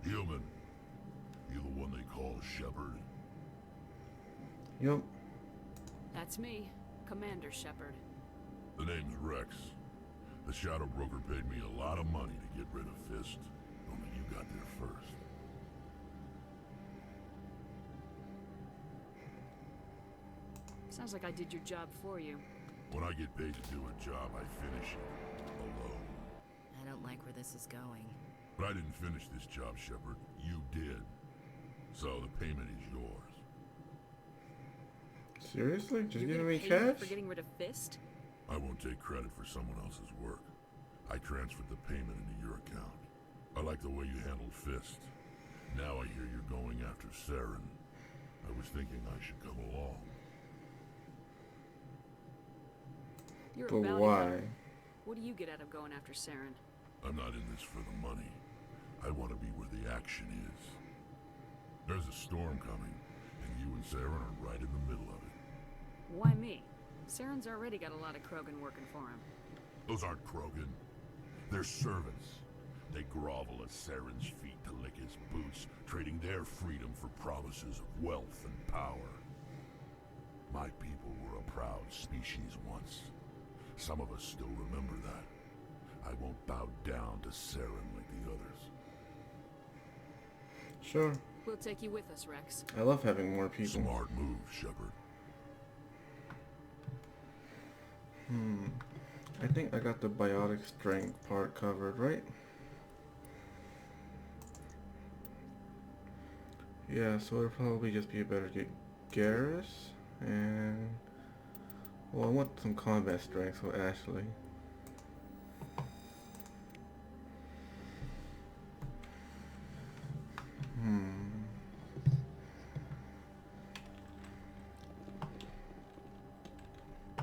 Human. You the one they call Shepard? Yup. That's me, Commander Shepard. The name's Rex. The Shadow Broker paid me a lot of money to get rid of Fist. Only you got there first. Sounds like I did your job for you. When I get paid to do a job, I finish it. Alone. I don't like where this is going. But I didn't finish this job, Shepard. You did. So the payment is yours. Seriously? Just You're giving gonna me pay cash? for getting rid of Fist? I won't take credit for someone else's work. I transferred the payment into your account. I like the way you handled Fist. Now I hear you're going after Saren. I was thinking I should come along. You're But a bounty why? hunter. What do you get out of going after Saren? I'm not in this for the money. I want to be where the action is. There's a storm coming, and you and Saren are right in the middle of it. Why me? Saren's already got a lot of Krogan working for him. Those aren't Krogan. They're servants. They grovel at Saren's feet to lick his boots, trading their freedom for promises of wealth and power. My people were a proud species once. Some of us still remember that. I won't bow down to Saren like the others. Sure. We'll take you with us, Rex. I love having more people. Smart move, Shepard. I think I got the biotic strength part covered, right? Yeah, so it'll probably just be better to get Garrus and... Well, I want some combat strength, so Ashley.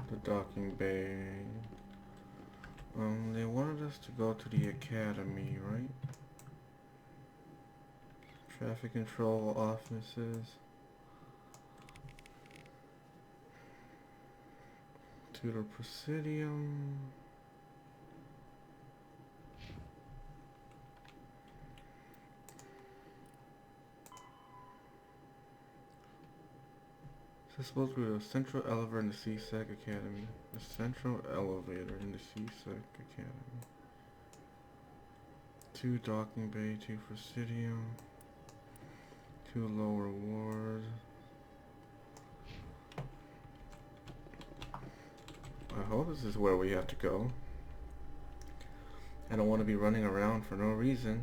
The docking bay. They wanted us to go to the academy, right? Traffic control offices. To the Presidium. This is supposed to be a central elevator in the CSEC Academy. The central elevator in the CSEC Academy. 2 docking bay, 2 Presidium. 2 lower ward. I hope this is where we have to go. I don't want to be running around for no reason.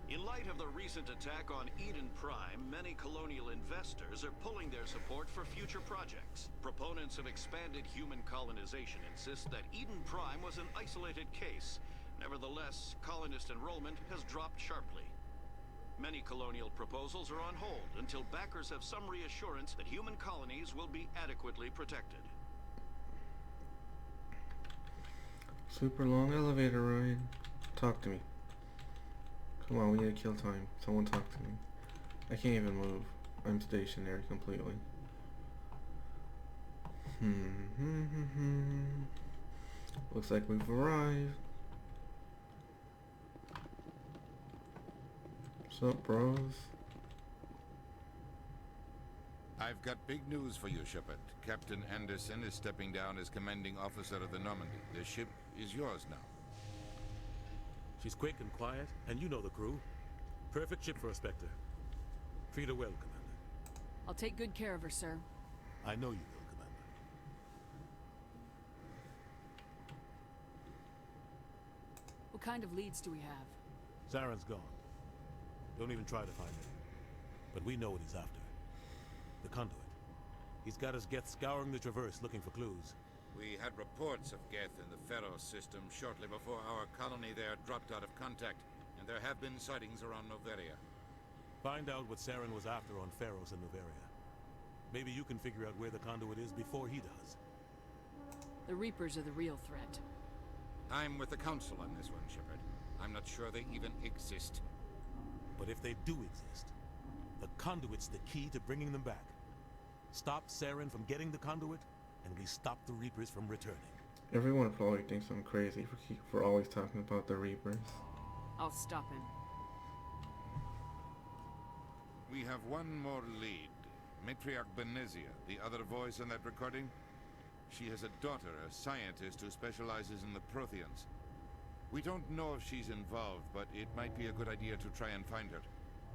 In light of the recent attack on Eden Prime, many colonial investors are pulling their support for future projects. Proponents of expanded human colonization insist that Eden Prime was an isolated case. Nevertheless, colonist enrollment has dropped sharply. Many colonial proposals are on hold until backers have some reassurance that human colonies will be adequately protected. Super long elevator ride. Talk to me. Come on, we need to kill time. Someone talk to me. I can't even move. I'm stationary completely. Looks like we've arrived. What's up, bros? I've got big news for you, Shepard. Captain Anderson is stepping down as commanding officer of the Normandy. The ship is yours now. She's quick and quiet, and you know the crew. Perfect ship for a Spectre. Treat her well, Commander. I'll take good care of her, sir. I know you will, Commander. What kind of leads do we have? Saren's gone. Don't even try to find her. But we know what he's after. The conduit. He's got his Geth scouring the Traverse looking for clues. We had reports of Geth in the Pharaoh system shortly before our colony there dropped out of contact, and there have been sightings around Noveria. Find out what Saren was after on Pharaohs and Noveria. Maybe you can figure out where the conduit is before he does. The Reapers are the real threat. I'm with the Council on this one, Shepard. I'm not sure they even exist. But if they do exist, the conduit's the key to bringing them back. Stop Saren from getting the conduit, and we stop the Reapers from returning. Everyone probably thinks I'm crazy for always talking about the Reapers. I'll stop him. We have one more lead. Matriarch Benezia, the other voice in that recording. She has a daughter, a scientist who specializes in the Protheans. We don't know if she's involved, but it might be a good idea to try and find her.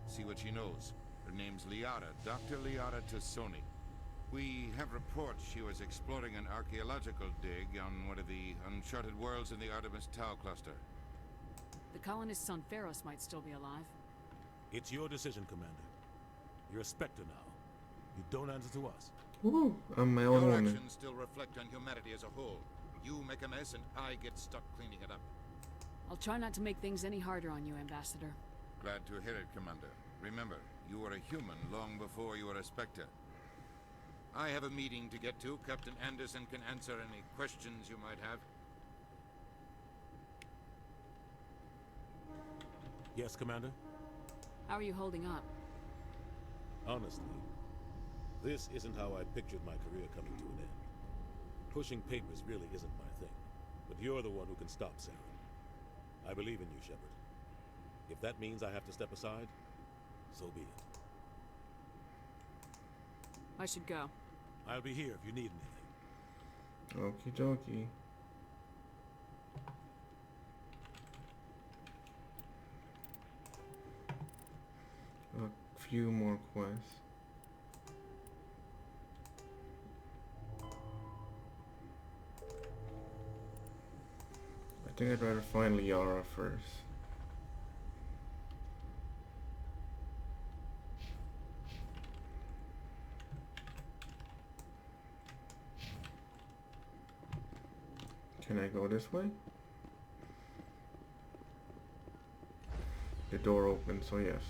See what she knows. Her name's Liara, Dr. Liara Tassoni. We have reports she was exploring an archaeological dig on one of the uncharted worlds in the Artemis Tau cluster. The colonists on Pharos might still be alive. It's your decision, Commander. You're a Spectre now. You don't answer to us. Woo! I'm my own Your woman. actions still reflect on humanity as a whole. You make a mess and I get stuck cleaning it up. I'll try not to make things any harder on you, Ambassador. Glad to hear it, Commander. Remember, you were a human long before you were a Spectre. I have a meeting to get to. Captain Anderson can answer any questions you might have. Yes, Commander? How are you holding up? Honestly, this isn't how I pictured my career coming to an end. Pushing papers really isn't my thing, but you're the one who can stop Sarah. I believe in you, Shepard. If that means I have to step aside, so be it. I should go. I'll be here if you need anything. Okie dokie. A few more quests. I think I'd rather find Liara first. Can I go this way? The door opens, so yes.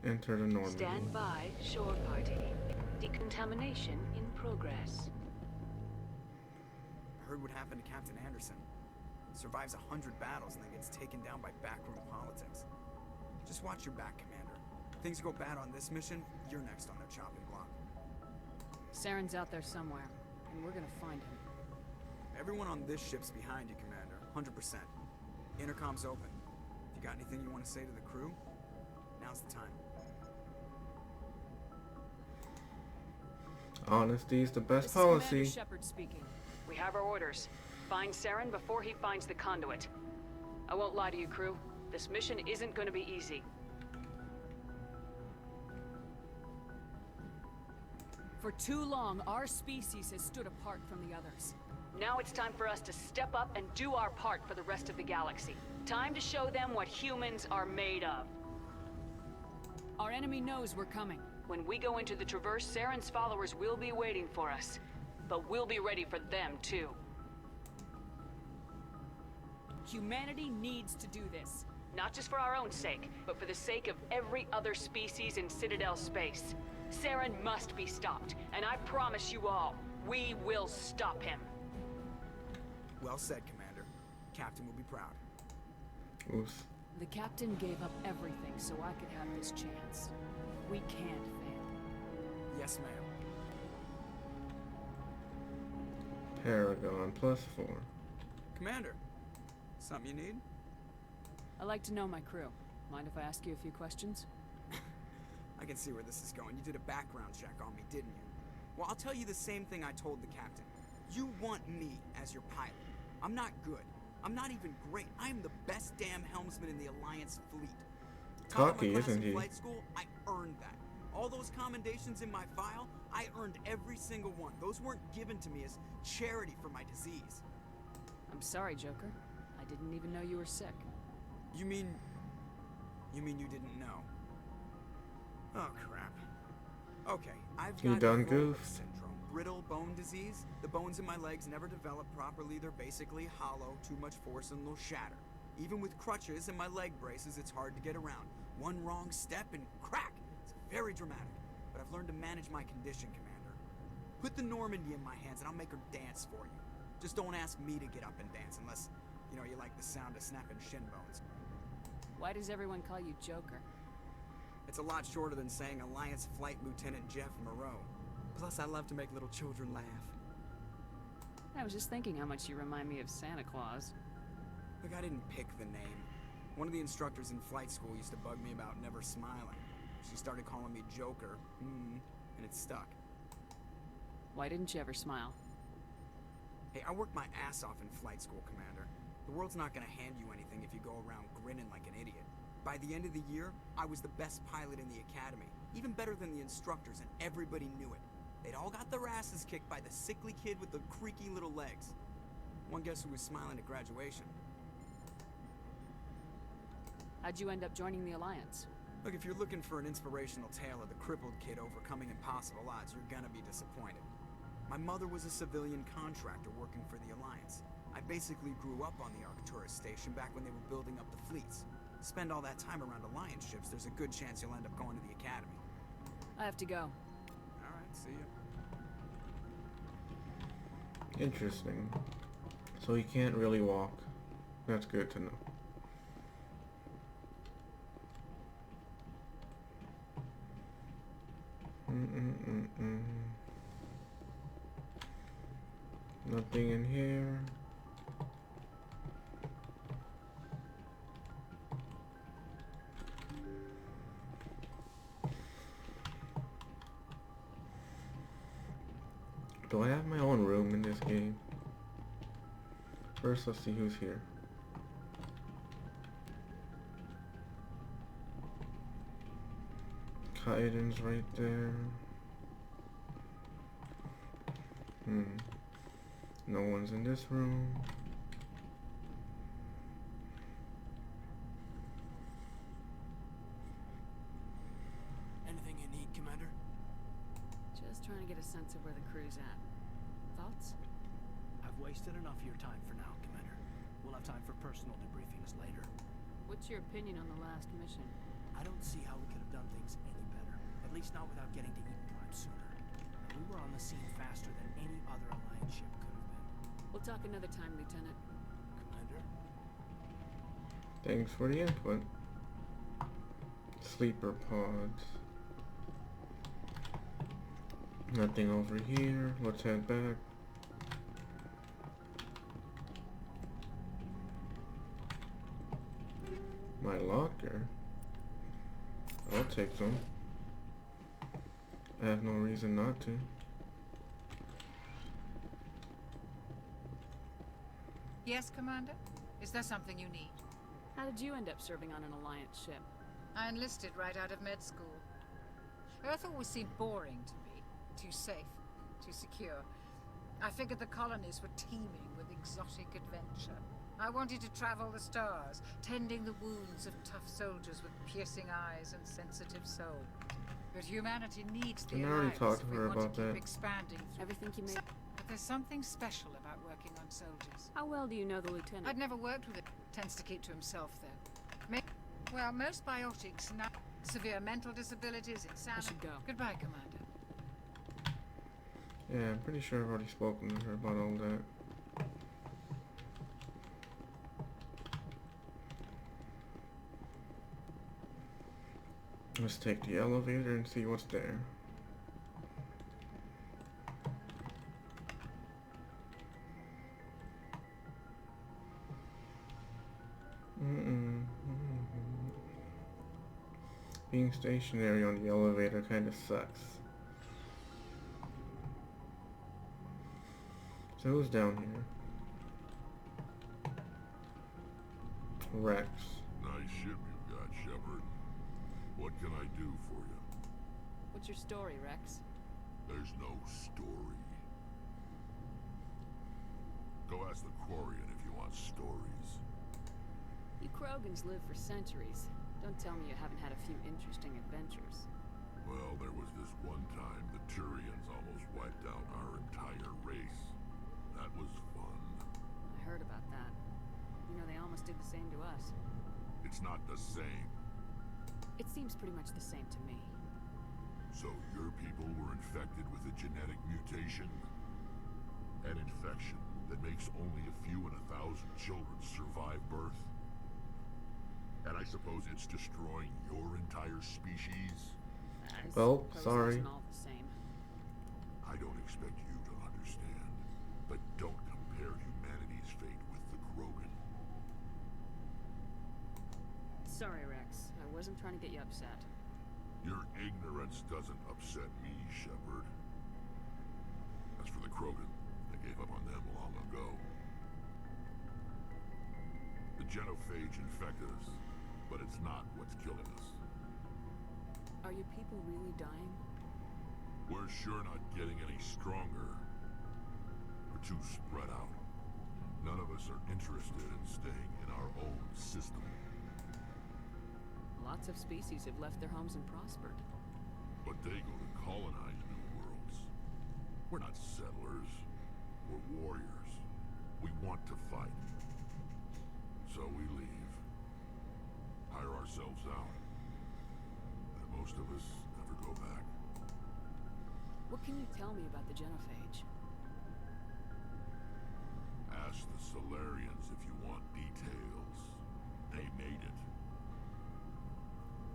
Enter the Normandy. Stand by, shore party. Decontamination in progress. I heard what happened to Captain Anderson. Survives 100 battles and then gets taken down by backroom politics. Just watch your back, Commander. Things go bad on this mission, you're next on their chopping block. Saren's out there somewhere, and we're gonna find him. Everyone on this ship's behind you, Commander. 100%. Intercom's open. If you got anything you want to say to the crew, now's the time. Honesty is the best This is Commander policy. Shepard speaking. We have our orders. Find Saren before he finds the conduit. I won't lie to you, crew. This mission isn't gonna be easy. For too long, our species has stood apart from the others. Now it's time for us to step up and do our part for the rest of the galaxy. Time to show them what humans are made of. Our enemy knows we're coming. When we go into the Traverse, Saren's followers will be waiting for us. But we'll be ready for them, too. Humanity needs to do this. Not just for our own sake, but for the sake of every other species in Citadel space. Saren must be stopped, and I promise you all, we will stop him. Well said, Commander. Captain will be proud. Oof. The captain gave up everything so I could have this chance. We can't fail. Yes, ma'am. Paragon +4. Commander, something you need? I'd like to know my crew. Mind if I ask you a few questions? I can see where this is going. You did a background check on me, didn't you? Well, I'll tell you the same thing I told the captain. You want me as your pilot. I'm not good. I'm not even great. I am the best damn helmsman in the Alliance fleet. Taught Cocky, in my class isn't in he? flight school, I earned that. All those commendations in my file, I earned every single one. Those weren't given to me as charity for my disease. I'm sorry, Joker. I didn't even know you were sick. You mean you didn't know? Oh, crap. Okay, I've You got done Froehlich goofed? syndrome. Brittle bone disease. The bones in my legs never develop properly. They're basically hollow. Too much force and they'll shatter. Even with crutches and my leg braces, it's hard to get around. One wrong step and crack! It's very dramatic. But I've learned to manage my condition, Commander. Put the Normandy in my hands and I'll make her dance for you. Just don't ask me to get up and dance unless, you like the sound of snapping shin bones. Why does everyone call you Joker? It's a lot shorter than saying Alliance Flight Lieutenant Jeff Moreau. Plus, I love to make little children laugh. I was just thinking how much you remind me of Santa Claus. Look, I didn't pick the name. One of the instructors in flight school used to bug me about never smiling. She started calling me Joker, and it stuck. Why didn't you ever smile? Hey, I worked my ass off in flight school, Commander. The world's not gonna hand you anything if you go around grinning like an idiot. By the end of the year, I was the best pilot in the academy, even better than the instructors, and everybody knew it. They'd all got their asses kicked by the sickly kid with the creaky little legs. One guess who was smiling at graduation? How'd you end up joining the Alliance? Look, if you're looking for an inspirational tale of the crippled kid overcoming impossible odds, you're gonna be disappointed. My mother was a civilian contractor working for the Alliance. I basically grew up on the Arcturus station back when they were building up the fleets. Spend all that time around Alliance ships, there's a good chance you'll end up going to the Academy. I have to go. Alright, see ya. Interesting. So he can't really walk. That's good to know. Nothing in here. Do I have my own room in this game? First, let's see who's here. Kaiden's right there. No one's in this room. Anything you need, Commander? Just trying to get a sense of where the crew's at. Thoughts? I've wasted enough of your time for now, Commander. We'll have time for personal debriefings later. What's your opinion on the last mission? I don't see how we could have done things any better. At least not without getting to Eden Prime sooner. We were on the scene faster than any other Alliance ship could have been. We'll talk another time, Lieutenant. Commander? Thanks for the input. Sleeper pods. Nothing over here. Let's head back. My locker. I'll take some. I have no reason not to. Yes, Commander? Is there something you need? How did you end up serving on an Alliance ship? I enlisted right out of med school. Earth always seemed boring to me. Too safe, too secure. I figured the colonies were teeming with exotic adventure. I wanted to travel the stars, tending the wounds of tough soldiers with piercing eyes and sensitive souls. But humanity needs the I already Alliance talked if to we her want about to keep that. expanding. Everything you made. But there's something special about working on soldiers. How well do you know the Lieutenant? I'd never worked with it. Tends to keep to himself, though. Well, most biotics now. Severe mental disabilities, I insanity. should go. Goodbye, Commander. Yeah, I'm pretty sure I've already spoken to her about all that. Let's take the elevator and see what's there. Being stationary on the elevator kind of sucks. So who's down here? Rex. Nice ship you've got, Shepard. What can I do for you? What's your story, Rex? There's no story. Go ask the Quarian if you want stories. You Krogans lived for centuries. Don't tell me you haven't had a few interesting adventures. Well, there was this one time the Turians almost wiped out our entire race. That was fun. I heard about that. You know, they almost did the same to us. It's not the same. It seems pretty much the same to me. So your people were infected with a genetic mutation? An infection that makes only a few in 1,000 children survive birth? And I suppose it's destroying your entire species? Well, Suppose it sorry. isn't all the same. I don't expect you to understand, but don't Sorry, Rex. I wasn't trying to get you upset. Your ignorance doesn't upset me, Shepard. As for the Krogan, I gave up on them long ago. The genophage infected us, but it's not what's killing us. Are your people really dying? We're sure not getting any stronger. We're too spread out. None of us are interested in staying in our own system. Lots of species have left their homes and prospered. But they go to colonize new worlds. We're not settlers. We're warriors. We want to fight. So we leave. Hire ourselves out. And most of us never go back. What can you tell me about the genophage? Ask the Solarians if you want details. They made it.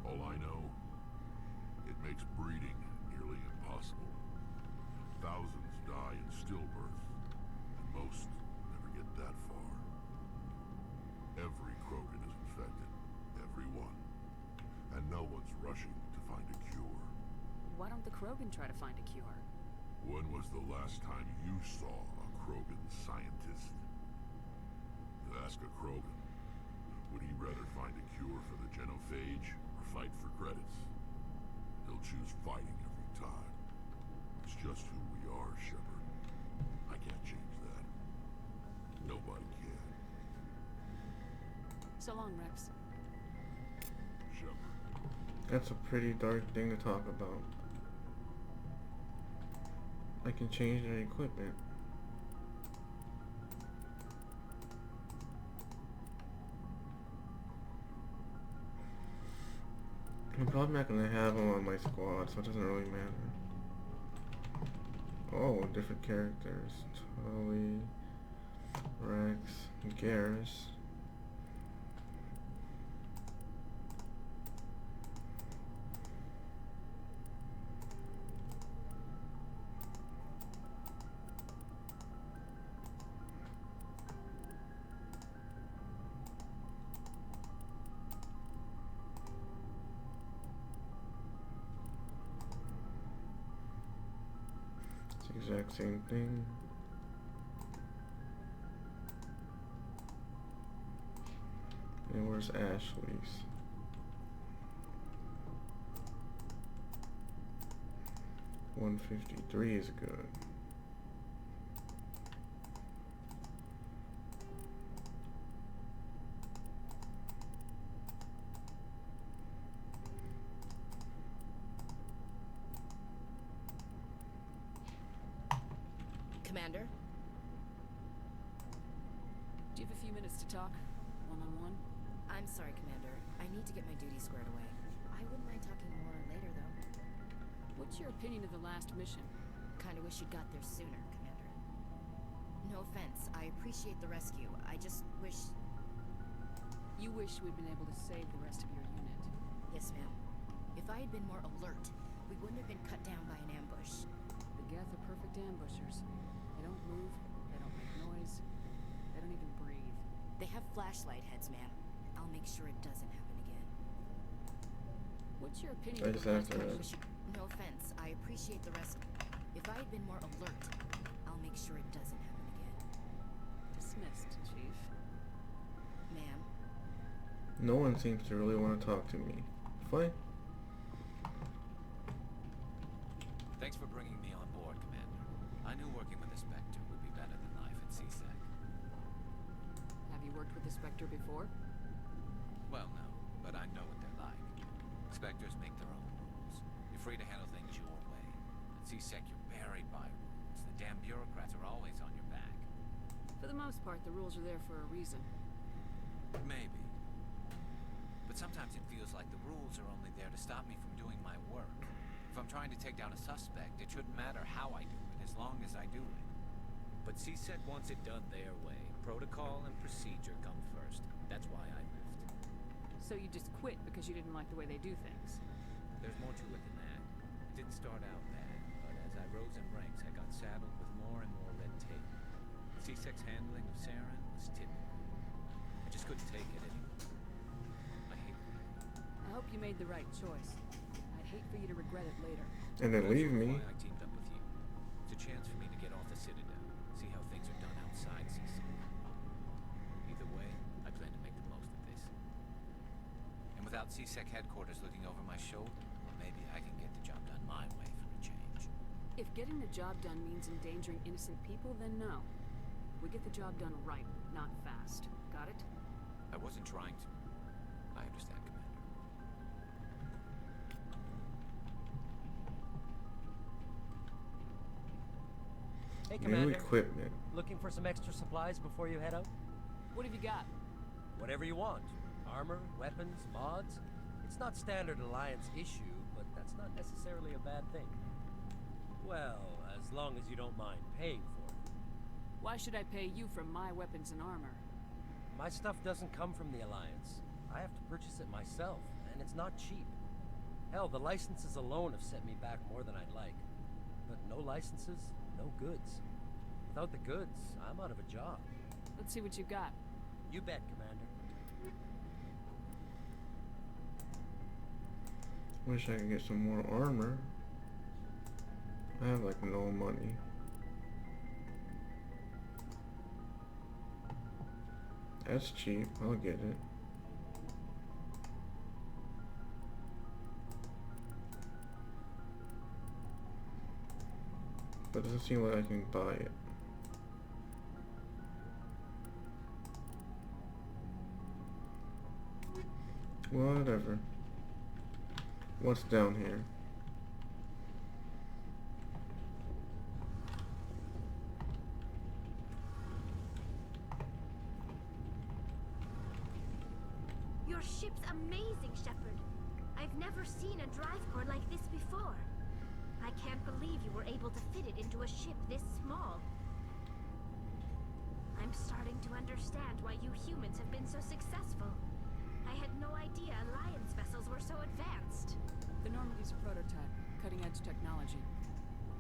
All I know, it makes breeding nearly impossible. Thousands die in stillbirth, and most never get that far. Every Krogan is infected. Every one. And no one's rushing to find a cure. Why don't the Krogan try to find a cure? When was the last time you saw a Krogan scientist? You ask a Krogan, would he rather find a cure for the genophage or fight for credits? He'll choose fighting every time. It's just who we are, Shepard. I can't change that. Nobody can. So long, Rex. Shepard. That's a pretty dark thing to talk about. I can change their equipment. I'm probably not gonna have them on my squad, so it doesn't really matter. Oh, different characters. Tully, Rex, Garrus. Exact same thing. And where's Ashley's? $153 is good. Commander? Do you have a few minutes to talk? One-on-one? I'm sorry, Commander. I need to get my duties squared away. I wouldn't mind talking more later, though. What's your opinion of the last mission? Kinda wish you'd got there sooner, Commander. No offense. I appreciate the rescue. I just wish... You wish we'd been able to save the rest of your unit. Yes, ma'am. If I had been more alert, we wouldn't have been cut down by an ambush. The Geth are perfect ambushers. They don't move, they don't make noise, they don't even breathe. They have flashlight heads, ma'am. I'll make sure it doesn't happen again. What's your opinion I of just the have last to... No offense. I appreciate the rest. If I had been more alert, I'll make sure it doesn't happen again. Dismissed, Chief. Ma'am? No one seems to really want to talk to me. Fine. Thanks for bringing me on board, Commander. I knew working with the Spectre would be better than life at CSEC. Have you worked with the Spectre before? Well, no, but I know what they're like. Spectres make their own rules. You're free to handle things your way. At CSEC, you're buried by rules. The damn bureaucrats are always on your back. For the most part, the rules are there for a reason. Maybe. But sometimes it feels like the rules are only there to stop me from doing my work. If I'm trying to take down a suspect, it shouldn't matter how I do it, as long as I do it. But CSEC wants it done their way. Protocol and procedure come first. That's why I left. So you just quit because you didn't like the way they do things? There's more to it than that. It didn't start out bad, but as I rose in ranks, I got saddled with more and more red tape. CSEC's handling of Saren was typical. I just couldn't take it anymore. I hate working I hope you made the right choice. I'd hate for you to regret it later. And then leave me. Why I teamed up with you. It's a chance for me to get off the Citadel, see how things are done outside CSEC. Either way, I plan to make the most of this. And without CSEC headquarters looking over my shoulder, well, maybe I can get the job done my way for a change. If getting the job done means endangering innocent people, then no. We get the job done right, not fast. Got it? I wasn't trying to. I understand, Commander. Hey, New Commander. equipment. Looking for some extra supplies before you head out? What have you got? Whatever you want. Armor, weapons, mods. It's not standard Alliance issue, but that's not necessarily a bad thing. Well, as long as you don't mind paying for it. Why should I pay you for my weapons and armor? My stuff doesn't come from the Alliance. I have to purchase it myself, and it's not cheap. Hell, the licenses alone have set me back more than I'd like. But no licenses, no goods. Without the goods, I'm out of a job. Let's see what you got. You bet, Commander. Wish I could get some more armor. I have like no money. That's cheap. I'll get it. But it doesn't seem like I can buy it. Whatever. What's down here? Your ship's amazing, Shepard. I've never seen a drive core like this before. I can't believe you were able to fit it into a ship this small. I'm starting to understand why you humans have been so successful. I had no idea Alliance vessels were so advanced. The Normandy's a prototype, cutting-edge technology.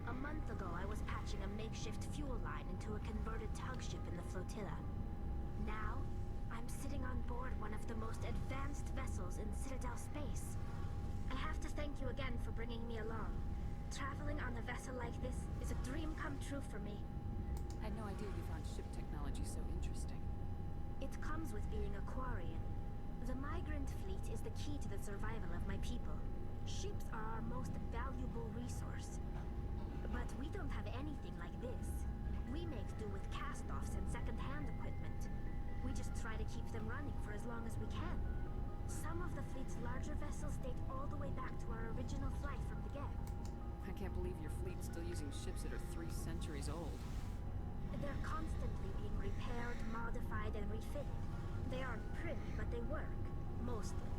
A month ago, I was patching a makeshift fuel line into a converted tug ship in the flotilla. Now, I'm sitting on board one of the most advanced vessels in Citadel space. I have to thank you again for bringing me along. Traveling on a vessel like this is a dream come true for me. I had no idea you found ship technology so interesting. It comes with being a Quarian. The migrant fleet is the key to the survival of my people. Ships are our most valuable resource. But we don't have anything like this. We make do with cast-offs and second-hand equipment. We just try to keep them running for as long as we can. Some of the fleet's larger vessels date all the way back to our original flight from the Geth. I can't believe your fleet's still using ships that are 3 centuries old. They're constantly being repaired, modified, and refitted. They aren't pretty, but they work. Mostly.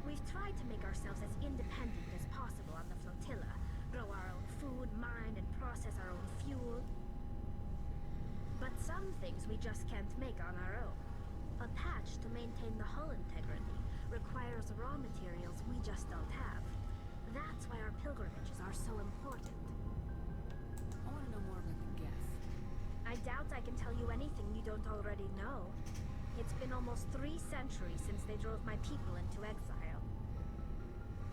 We've tried to make ourselves as independent as possible on the flotilla. Grow our own food, mine, and process our own fuel. But some things we just can't make on our own. A patch to maintain the hull integrity requires raw materials we just don't have. That's why our pilgrimages are so important. I want to know more about the Geth. I doubt I can tell you anything you don't already know. It's been almost 3 centuries since they drove my people into exile.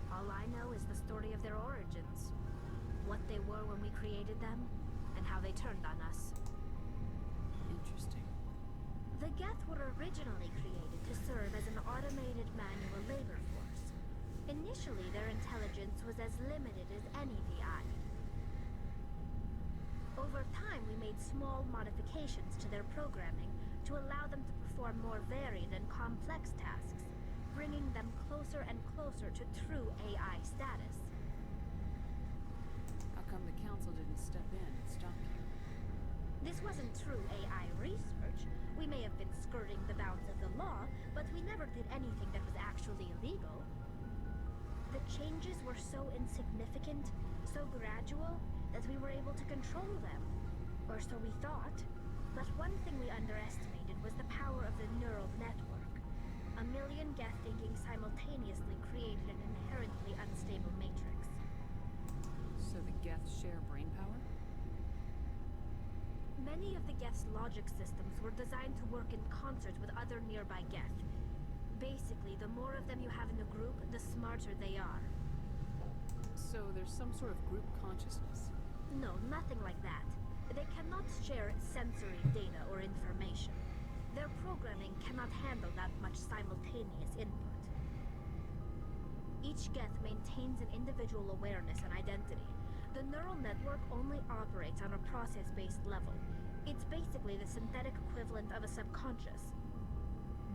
All I know is the story of their origins. What they were when we created them, and how they turned on us. Interesting. The Geth were originally created to serve as an automated manual labor force. Initially, their intelligence was as limited as any VI. Over time, we made small modifications to their programming to allow them to perform more varied and complex tasks, bringing them closer and closer to true AI status. How come the Council didn't step in and stop you? This wasn't true AI research. We may have been skirting the bounds of the law, but we never did anything that was actually illegal. The changes were so insignificant, so gradual, that we were able to control them. Or so we thought. But one thing we underestimated was the power of the neural network. A million Geth thinking simultaneously created an inherently unstable matrix. So the Geth share brain power? Many of the Geth's logic systems were designed to work in concert with other nearby Geth. Basically, the more of them you have in a group, the smarter they are. So there's some sort of group consciousness. No, nothing like that. They cannot share sensory data or information. Their programming cannot handle that much simultaneous input. Each Geth maintains an individual awareness and identity. The neural network only operates on a process-based level. It's basically the synthetic equivalent of a subconscious.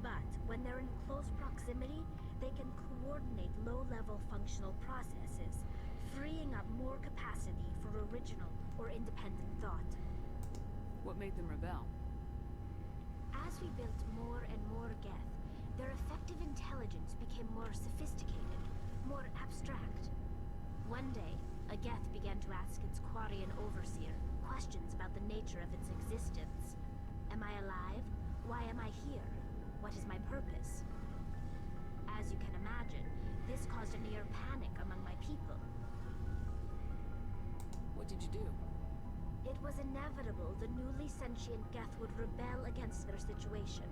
But when they're in close proximity, they can coordinate low-level functional processes, freeing up more capacity for original or independent thought. What made them rebel? As we built more and more Geth, their effective intelligence became more sophisticated, more abstract. One day, a Geth began to ask its Quarian overseer questions about the nature of its existence. Am I alive? Why am I here? What is my purpose? As you can imagine, this caused a near panic among my people. What did you do? It was inevitable the newly sentient Geth would rebel against their situation.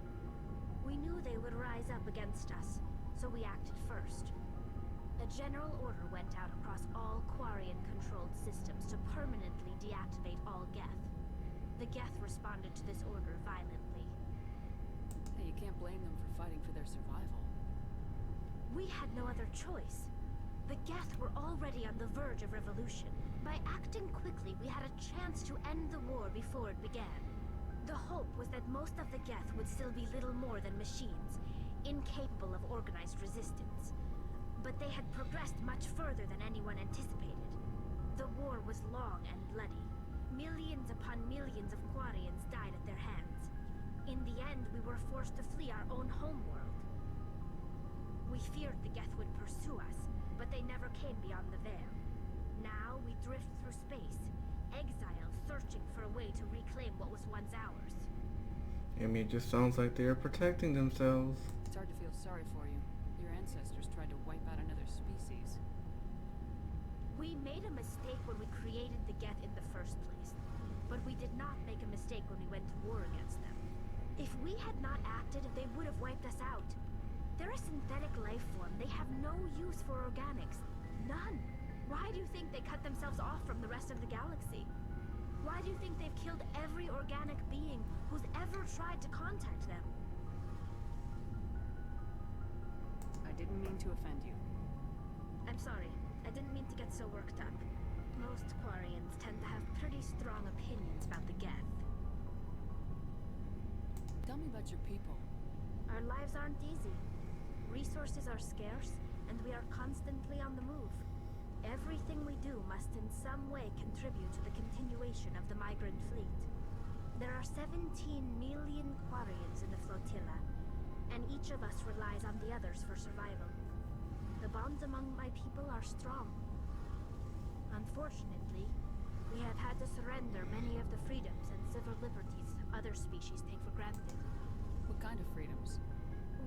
We knew they would rise up against us, so we acted first. A general order went out across all Quarian-controlled systems to permanently deactivate all Geth. The Geth responded to this order violently. Hey, you can't blame them for fighting for their survival. We had no other choice. The Geth were already on the verge of revolution. By acting quickly, we had a chance to end the war before it began. The hope was that most of the Geth would still be little more than machines, incapable of organized resistance. But they had progressed much further than anyone anticipated. The war was long and bloody. Millions upon millions of Quarians died at their hands. In the end, we were forced to flee our own homeworld. We feared the Geth would pursue us, but they never came beyond the veil. Now we drift through space, exiled, searching for a way to reclaim what was once ours. I mean, it just sounds like they are protecting themselves. It's hard to feel sorry for you. Your ancestors tried to wipe out another species. We made a mistake when we created the Geth in the first place, but we did not make a mistake when we went to war against them. If we had not acted, they would have wiped us out. They're a synthetic life form. They have no use for organics. None. Why do you think they cut themselves off from the rest of the galaxy? Why do you think they've killed every organic being who's ever tried to contact them? I didn't mean to offend you. I'm sorry. I didn't mean to get so worked up. Most Quarians tend to have pretty strong opinions about the Geth. Tell me about your people. Our lives aren't easy. Resources are scarce, and we are constantly on the move. Everything we do must in some way contribute to the continuation of the migrant fleet. There are 17 million Quarians in the flotilla, and each of us relies on the others for survival. The bonds among my people are strong. Unfortunately, we have had to surrender many of the freedoms and civil liberties other species take for granted. What kind of freedoms?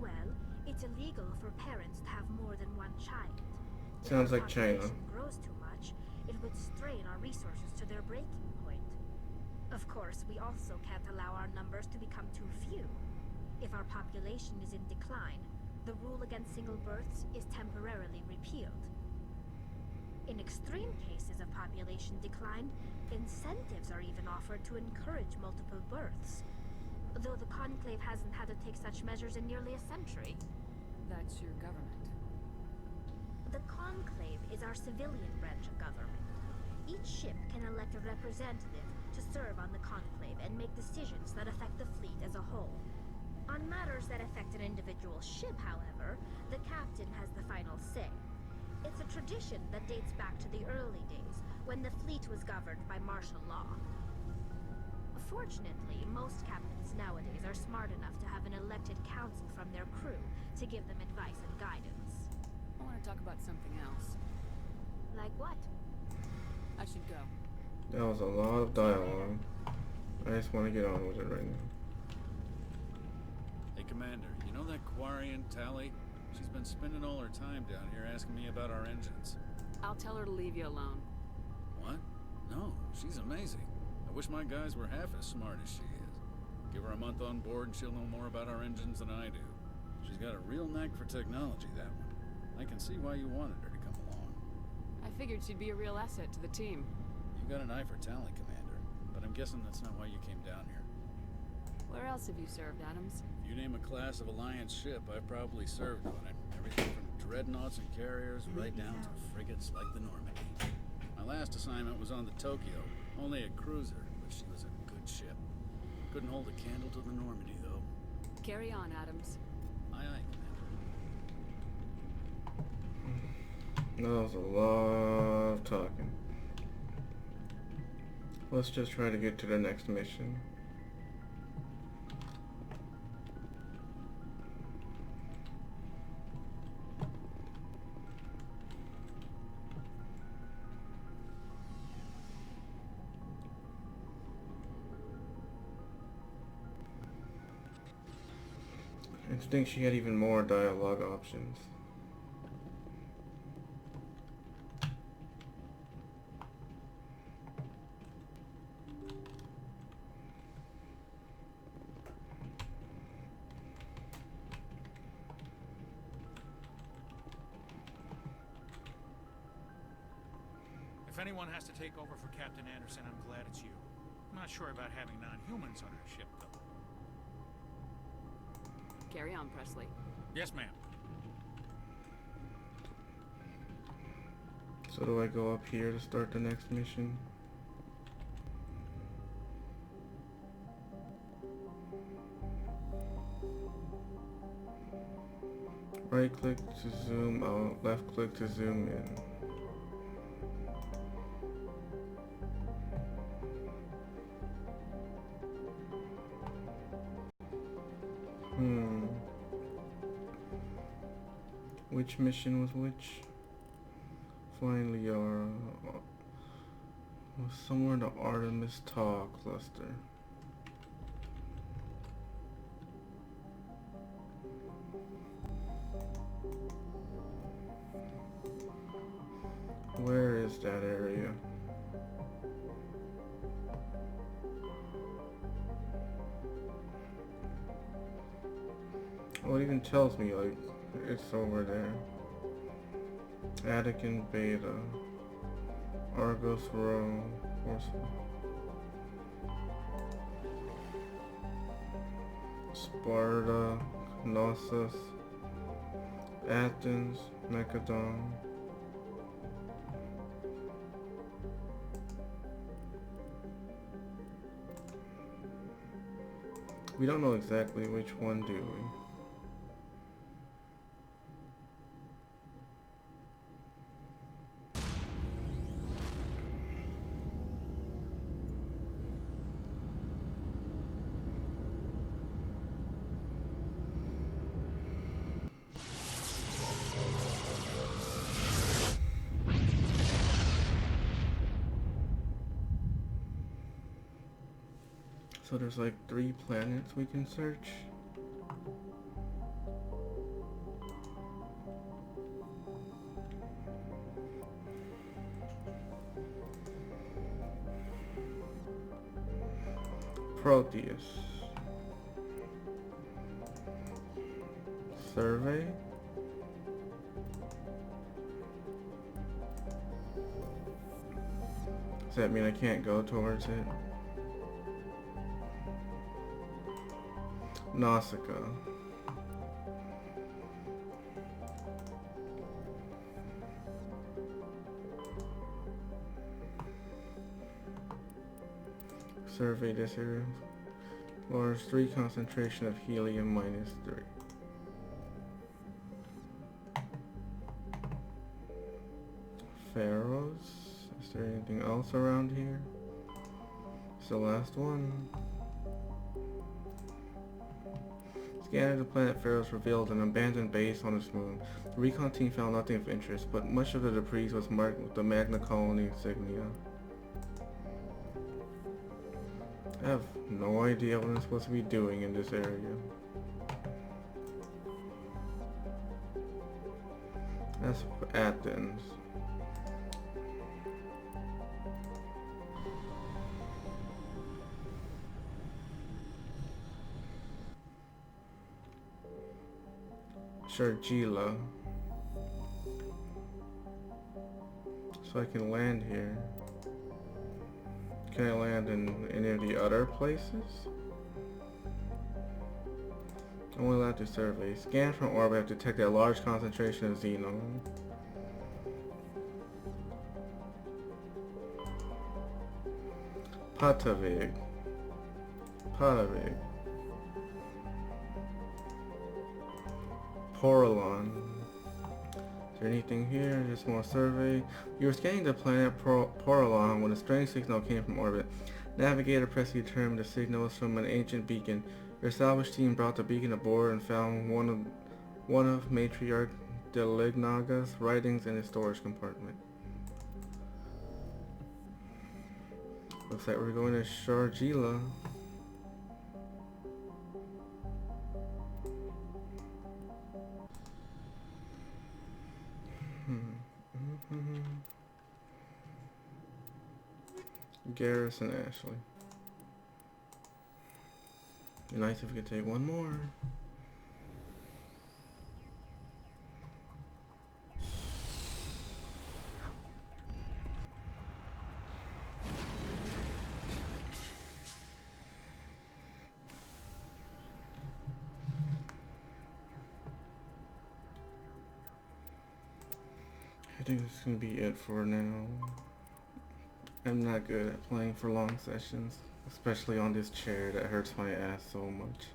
Well, it's illegal for parents to have more than one child. Sounds like China. If our population grows too much, it would strain our resources to their breaking point. Of course, we also can't allow our numbers to become too few. If our population is in decline, the rule against single births is temporarily repealed. In extreme cases of population decline, incentives are even offered to encourage multiple births. Though the Conclave hasn't had to take such measures in nearly a century. That's your government. The Conclave is our civilian branch of government. Each ship can elect a representative to serve on the Conclave and make decisions that affect the fleet as a whole. On matters that affect an individual ship, however, the captain has the final say. It's a tradition that dates back to the early days, when the fleet was governed by martial law. Fortunately, most captains nowadays are smart enough to have an elected council from their crew to give them advice and guidance. I want to talk about something else. Like what? I should go. That was a lot of dialogue. I just want to get on with it right now. Hey, Commander, you know that Quarian Tally? She's been spending all her time down here asking me about our engines. I'll tell her to leave you alone. What? No, she's amazing. I wish my guys were half as smart as she is. Give her a month on board and she'll know more about our engines than I do. She's got a real knack for technology, that one. I can see why you wanted her to come along. I figured she'd be a real asset to the team. You got an eye for talent, Commander, but I'm guessing that's not why you came down here. Where else have you served, Adams? If you name a class of Alliance ship, I've probably served on it. Everything from dreadnoughts and carriers right down to frigates like the Normandy. My last assignment was on the Tokyo, only a cruiser, but she was a good ship. Couldn't hold a candle to the Normandy, though. Carry on, Adams. Aye, aye, Commander. That was a lot of talking. Let's just try to get to the next mission. I think she had even more dialogue options. If anyone has to take over for Captain Anderson, I'm glad it's you. I'm not sure about having non-humans on our ship, though. Carry on, Presley. Yes, ma'am. So do I go up here to start the next mission? Right click to zoom out, left click to zoom in. Which mission was which? Flying Liara was somewhere in the Artemis Taw cluster. Where is that area? Oh, it even tells me like it's over there. Attican Beta, Argos Row, Sparta, Knossos, Athens, Macedon. We don't know exactly which one, do we? So there's like 3 planets we can search. Proteus. Survey. Does that mean I can't go towards it? Nausicaa. Survey this area. Large 3 concentration of helium -3. Pharaohs. Is there anything else around here? It's the last one. Scanning the planet Pharaohs revealed an abandoned base on its moon. The recon team found nothing of interest, but much of the debris was marked with the Magna Colony insignia. I have no idea what I'm supposed to be doing in this area. That's Athens. Sharjila. So I can land here. Can I land in any of the other places? Only allowed to survey. Scan from orbit have detected a large concentration of xenon. Patavig. Patavig. Porolon. Is there anything here? Just more survey. You were scanning the planet Porolon when a strange signal came from orbit. Navigator pressed to determine the signal was from an ancient beacon. Your salvage team brought the beacon aboard and found one of Matriarch Delignaga's writings in his storage compartment. Looks like we're going to Sharjila. Garrison Ashley. Be nice if we could take one more. I think this is gonna be it for now. I'm not good at playing for long sessions, especially on this chair that hurts my ass so much.